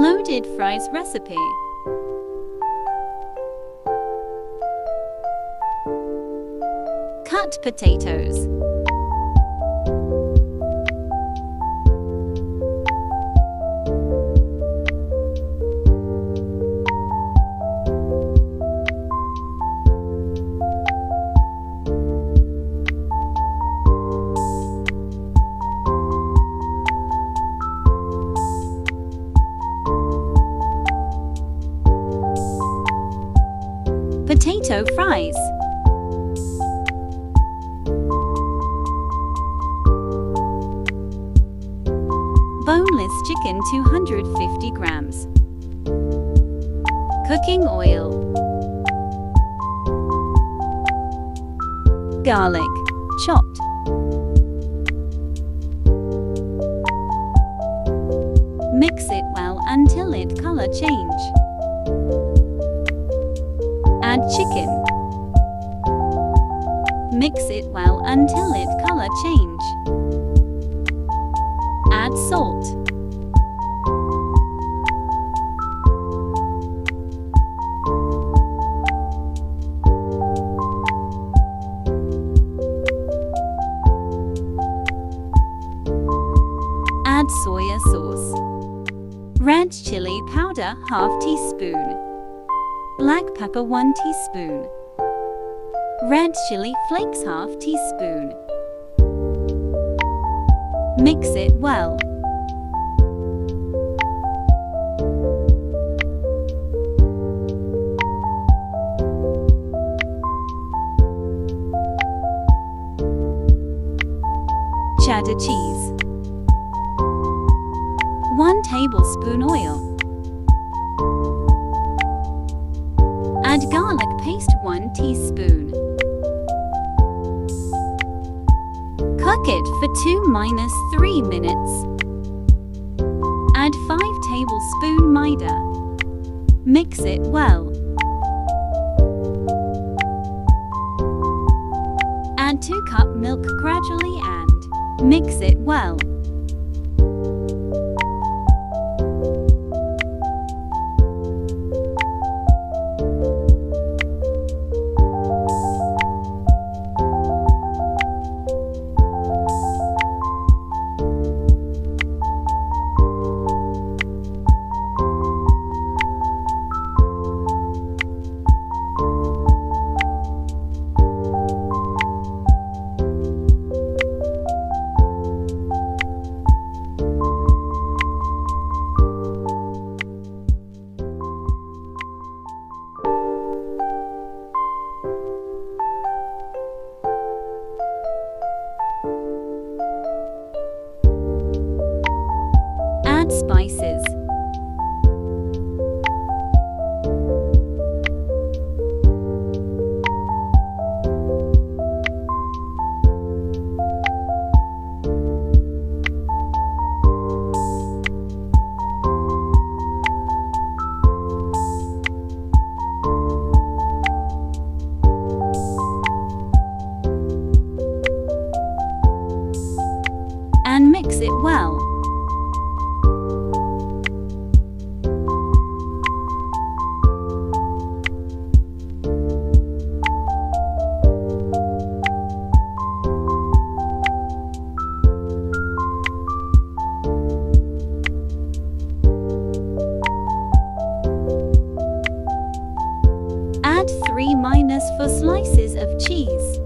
Loaded fries recipe. Cut potatoes. Potato fries. Boneless chicken 250 grams. Cooking oil. Garlic, chopped. Mix it well until it color change. Add chicken. Mix it well until it color change. Add salt. Add soya sauce. Red chili powder ½ teaspoon. Black pepper 1 teaspoon. Red chili flakes ½ teaspoon. Mix it well. Cheddar cheese. 1 tablespoon oil. Add garlic paste 1 teaspoon. Cook it for 2–3 minutes. Add 5 tablespoon maida. Mix it well. Add 2 cup milk gradually and mix it well. Add spices. And mix it well. Add 3–4 slices of cheese.